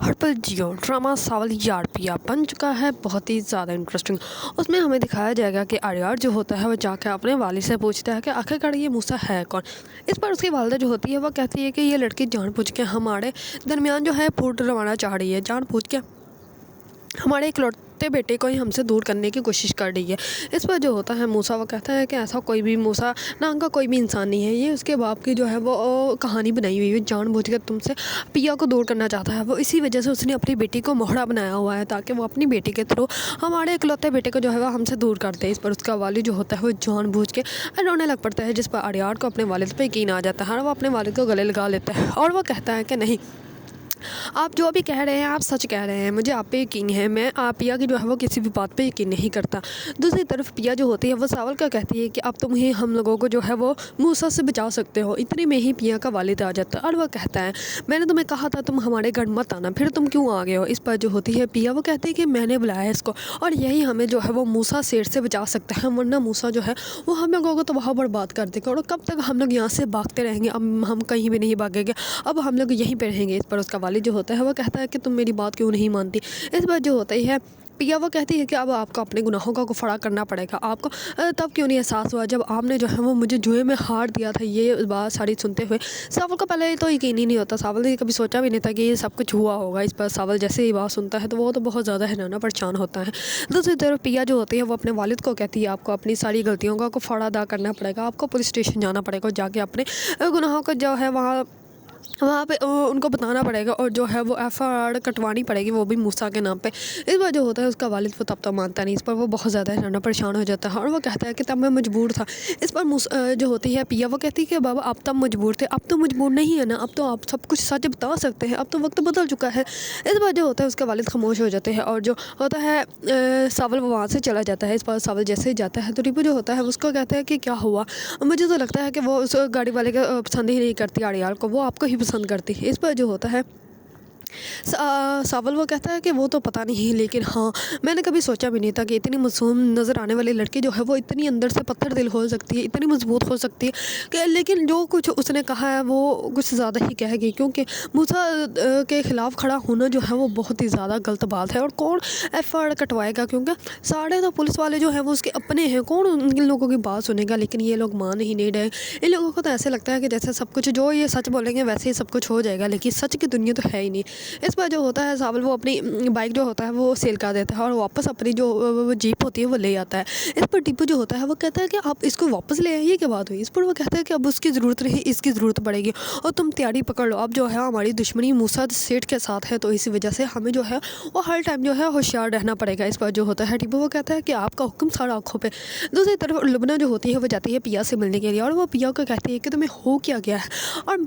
हर पल जियो ड्रामा सावल यार पिया बन चुका है बहुत ही ज़्यादा इंटरेस्टिंग। उसमें हमें दिखाया जाएगा कि आर्यार जो होता है वो जाकर अपने वालिद से पूछता है कि आखिरकार ये मूसा है कौन। इस पर उसकी वालिदा जो होती है वो कहती है कि ये लड़की जानबूझ के हमारे दरमियान जो है फूट रवाना चाह रही है, जानबूझ के हमारे इकलौते बेटे को ही हमसे दूर करने की कोशिश कर रही है। इस पर जो होता है मूसा वो कहता है कि ऐसा कोई भी मूसा नाम का कोई भी इंसान नहीं है, ये उसके बाप की जो है वो कहानी बनाई हुई है, जानबूझकर तुमसे पिया को दूर करना चाहता है। वो इसी वजह से उसने अपनी बेटी को मोहरा बनाया हुआ है ताकि वो अपनी बेटी के थ्रू हमारे इकलौते बेटे को जो है वो हमसे दूर कर दे। इस पर उसका वालिद जो होता है वो जानबूझ के रोने लग पड़ता है, जिस पर आर्यार को अपने वालिद पर यकीन आ जाता है और वो अपने वालिद को गले लगा लेता है और वो कहता है कि नहीं, आप जो भी कह रहे हैं आप सच कह रहे हैं, मुझे आप पे यकीन है, मैं आप पिया की जो है वो किसी भी बात पे यकीन नहीं करता। दूसरी तरफ पिया जो होती है वो सावल का कहती है कि अब तुम ही हम लोगों को जो है वो मूसा से बचा सकते हो। इतने में ही पिया का वालिद आ जाता है और वह कहता है मैंने तुम्हें कहा था तुम हमारे घर मत आना, फिर तुम क्यों आ गए हो। इस पर जो होती है पिया वो कहती है कि मैंने बुलाया है इसको और यही हमें जो है वो मूसा शेर से बचा सकता है, वरना मूसा जो है वो हम लोगों को तबाह बर्बाद कर देगा और कब तक हम लोग यहाँ से भागते रहेंगे। अब हम कहीं भी नहीं भागेंगे, अब हम लोग यहीं पे रहेंगे। इस पर उसका वालिद जो होता है वो कहता है कि तुम मेरी बात क्यों नहीं मानती। इस बार जो होता ही है पिया वो कहती है कि अब आपको अपने गुनाहों का गुफारा करना पड़ेगा। आपको तब क्यों नहीं एहसास हुआ जब आपने जो है वो मुझे जुए में हार दिया था। ये बात सारी सुनते हुए सावल को पहले तो यकीन ही नहीं होता, सावल ने कभी सोचा भी नहीं था कि ये सब कुछ हुआ होगा। इस पर सावल जैसे ही बात सुनता है तो वो तो बहुत ज़्यादा हैराना परेशान होता है। दूसरी तरफ पिया जो होती है वो अपने वालिद को कहती है आपको अपनी सारी गलतियों का गुफारा अदा करना पड़ेगा, आपको पुलिस स्टेशन जाना पड़ेगा, जाके अपने गुनाहों का जो है वहाँ पे उनको बताना पड़ेगा और जो है वो एफआईआर कटवानी पड़ेगी, वो भी मूसा के नाम पे। इस बार जो होता है उसका वालिद वो तब तक मानता नहीं। इस पर वो बहुत ज़्यादा हैराना परेशान हो जाता है और वो कहता है कि तब मैं मजबूर था। इस पर मूसा जो होती है पिया वो कहती है कि बाबा आप तब मजबूर थे, अब तो मजबूर नहीं है ना, अब तो आप सब कुछ सच बता सकते हैं, अब तो वक्त बदल चुका है। इस बार जो होता है उसका वालिद खामोश हो जाते हैं और जो होता है सावल वो वहाँ से चला जाता है। इस पर सावल जैसे ही जाता है तो टीपू जो होता है उसको कहता है कि क्या हुआ। मुझे तो लगता है कि वो उस गाड़ी वाले का पसंद ही नहीं करती आड़ियाल को, वो आपको ही पसंद करती है। इस पर जो होता है सावल वो कहता है कि वो तो पता नहीं, लेकिन हाँ मैंने कभी सोचा भी नहीं था कि इतनी मासूम नज़र आने वाली लड़की जो है वो इतनी अंदर से पत्थर दिल हो सकती है, इतनी मजबूत हो सकती है कि लेकिन जो कुछ उसने कहा है वो कुछ ज़्यादा ही कह गई, क्योंकि मूसा के ख़िलाफ़ खड़ा होना जो है वो बहुत ही ज़्यादा गलत बात है। और कौन एफआईआर कटवाएगा, क्योंकि सारे तो पुलिस वाले जो हैं वो उसके अपने हैं, कौन इन लोगों की बात सुनेगा। लेकिन ये लोग मान ही नहीं रहे। इन लोगों को तो ऐसे लगता है कि जैसे सब कुछ जो ये सच बोलेंगे वैसे ही सब कुछ हो जाएगा, लेकिन सच की दुनिया तो है ही नहीं। इस पर जो होता है सावल वो अपनी बाइक जो होता है वो सेल कर देता है और वापस अपनी जो वो जीप होती है वो ले आता है। इस पर टीपू जो होता है वो कहता है कि आप इसको वापस ले आइए, क्या बात हुई। इस पर वो कहता है कि अब उसकी ज़रूरत नहीं, इसकी ज़रूरत पड़ेगी और तुम तैयारी पकड़ लो। अब जो है हमारी दुश्मनी मूसा सेठ के साथ है, तो इसी वजह से हमें जो है वो हर टाइम जो है होशियार रहना पड़ेगा। इस पर जो होता है टीपू वो कहता है कि आपका हुक्म सारा आँखों पे। दूसरी तरफ लुबना जो होती है वो जाती है पिया से मिलने के लिए और वो पिया को कहती है कि तुम्हें हो क्या गया है, और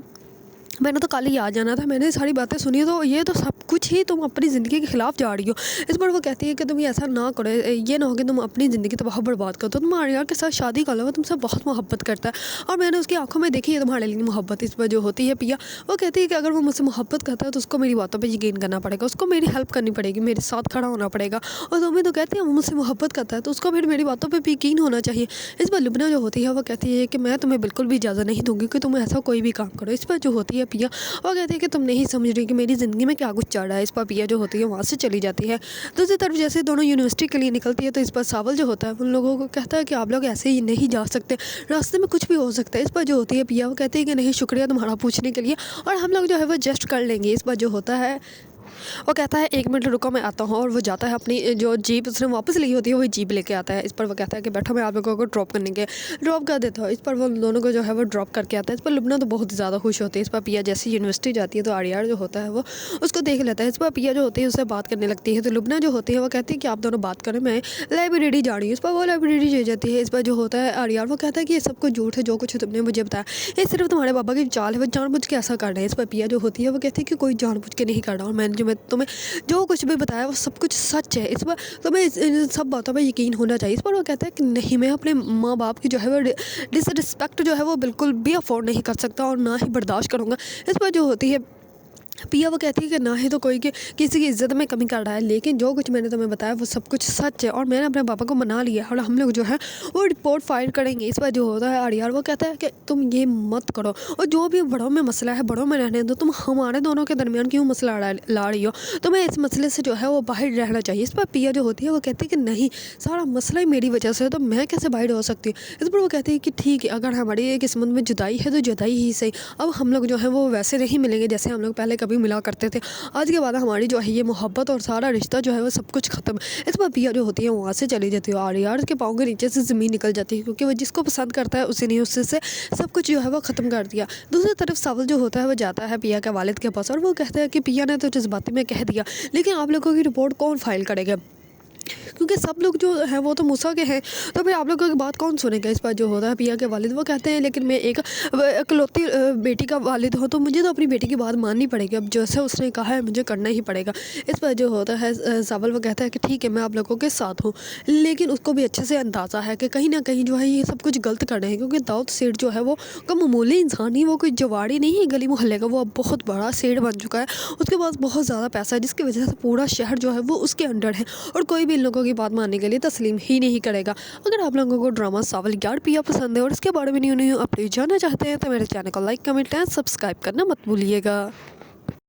मैंने तो कल ही आ जाना था, मैंने सारी बातें सुनी, तो ये तो सब कुछ ही तुम अपनी ज़िंदगी के ख़िलाफ़ जा रही हो। इस पर वो कहती है कि तुम ऐसा ना करो, ये ना हो कि तुम अपनी ज़िंदगी तबाह बर्बाद करो। तो तुम आर्यार के साथ शादी कर लो, वो तुमसे बहुत मोहब्बत करता है और मैंने उसकी आंखों में देखी है तुम्हारे लिए मोहब्बत। इस पर जो होती है पिया वो कहती है कि अगर वो मुझसे मोहब्बत करता है तो उसको मेरी बातों पर यकीन करना पड़ेगा, उसको मेरी हेल्प करनी पड़ेगी, मेरे साथ खड़ा होना पड़ेगा। और तुम्हें तो कहती है वो मुझसे मोहब्बत करता है तो उसको फिर मेरी बातों पर भी यकीन होना चाहिए। इस पर लुबना जो होती है वो कहती है कि मैं तुम्हें बिल्कुल भी इजाज़त नहीं दूँगी कि तुम ऐसा कोई भी काम करो। इस पर जो होती है पिया वो कहती है कि तुम नहीं समझ रही कि मेरी ज़िंदगी में क्या कुछ चल रहा है। इस पर पिया जो होती है वहाँ से चली जाती है। दूसरी तरफ जैसे दोनों यूनिवर्सिटी के लिए निकलती है तो इस पर सावल जो होता है उन लोगों को कहता है कि आप लोग ऐसे ही नहीं जा सकते, रास्ते में कुछ भी हो सकता है। इस पर जो होती है पिया वो कहती है कि नहीं शुक्रिया तुम्हारा पूछने के लिए और हम लोग जो है वो जस्ट कर लेंगे। इस पर जो होता है वो कहता है 1 मिनट रुको मैं आता हूँ, और वो जाता है अपनी जो जीप उसने वापस ली होती है वही जीप लेके आता है। इस पर वो कहता है कि बैठो मैं आप लोगों को ड्रॉप कर देता हूँ। इस पर वो दोनों को जो है वो ड्रॉप करके आता है। इस पर लुबना तो बहुत ज़्यादा खुश होती है। इस पर पिया जैसे यूनिवर्सिटी जाती है तो आर्यार जो होता है वो उसको देख लेता है। इस पर पिया जो होती है उससे बात करने लगती है तो लुबना जो होती है वो कहती है कि आप दोनों बात करें, मैं लाइब्रेरी जा रही हूँ। इस पर वो लाइब्रेरी जा जाती है। इस पर जो होता है आर्यार वो कहता है कि ये सब कुछ झूठ है जो कुछ तुमने मुझे बताया, ये सिर्फ तुम्हारे पापा की चाल है, वो जानबूझ के ऐसा कर रहे हैं। इस पर पिया जो होती है वो कहती है कि कोई जानबूझ के नहीं कर रहा और मैंने जो मैं तुम्हें जो कुछ भी बताया वो सब कुछ सच है। इस पर तुम्हें इन सब बातों पर यकीन होना चाहिए। इस पर वो कहता है कि नहीं, मैं अपने माँ बाप की जो है वो डिसरिस्पेक्ट जो है वो बिल्कुल भी अफोर्ड नहीं कर सकता और ना ही बर्दाश्त करूँगा। इस पर जो होती है पिया वो कहती है कि ना ही तो कोई के किसी की इज़्ज़त में कमी कर रहा है, लेकिन जो कुछ मैंने तुम्हें बताया वो सब कुछ सच है और मैंने अपने पापा को मना लिया है और हम लोग जो है वो रिपोर्ट फाइल करेंगे। इस पर जो होता है आर्यन वो कहता है कि तुम ये मत करो और जो भी बड़ों में मसला है बड़ों में रहने दो, तुम हमारे दोनों के दरमियान क्यों मसला ला रही हो, तुम्हें इस मसले से जो है वो बाहर रहना चाहिए। इस पर पिया जो होती है वो कहती है कि नहीं, सारा मसला ही मेरी वजह से है तो मैं कैसे बाहर हो सकती हूँ। इस पर वो कहती है कि ठीक है, अगर हमारी किस्मत में जुदाई है तो जुदाई ही सही, अब हम लोग जो है वो वैसे नहीं मिलेंगे जैसे हम लोग पहले कभी मिला करते थे। आज के बाद हमारी जो है ये मोहब्बत और सारा रिश्ता जो है वो सब कुछ ख़त्म। इस पर पिया जो होती है वहाँ से चली जाती है और यार के पाँव के नीचे से ज़मीन निकल जाती है, क्योंकि वो जिसको पसंद करता है उसी ने उससे से सब कुछ जो है वो ख़त्म कर दिया। दूसरी तरफ सावल जो होता है वो जाता है पिया के वालिद के पास और वो कहता है कि पिया ने तो जज्बाती में कह दिया, लेकिन आप लोगों की रिपोर्ट कौन फाइल करेगा, क्योंकि सब लोग जो हैं वो तो मूसा के हैं, तो फिर आप लोगों की बात कौन सुनेगा। इस पर जो होता है पिया के वालिद वो कहते हैं लेकिन मैं एक इकलौती बेटी का वालिद हूँ तो मुझे तो अपनी बेटी की बात माननी पड़ेगी, अब जैसे उसने कहा है मुझे करना ही पड़ेगा। इस पर जो होता है सावल वो कहता है कि ठीक है मैं आप लोगों के साथ हूँ, लेकिन उसको भी अच्छे से अंदाज़ा है कि कहीं ना कहीं जो है ये सब कुछ गलत कर रहे हैं, क्योंकि दाऊद सेठ जो है वो कोई मामूली इंसान नहीं, वो कोई जवाड़ी नहीं है गली मोहल्ले का, वो अब बहुत बड़ा सेठ बन चुका है, उसके पास बहुत ज़्यादा पैसा है जिसकी वजह से पूरा शहर जो है वो उसके अंडर है और कोई भी इन लोगों की बात मानने के लिए तस्लीम ही नहीं करेगा। अगर आप लोगों को ड्रामा सावल यार पिया पसंद है और इसके बारे में न्यू न्यू अपडेट जानना चाहते हैं तो मेरे चैनल को लाइक कमेंट एंड सब्सक्राइब करना मत भूलिएगा।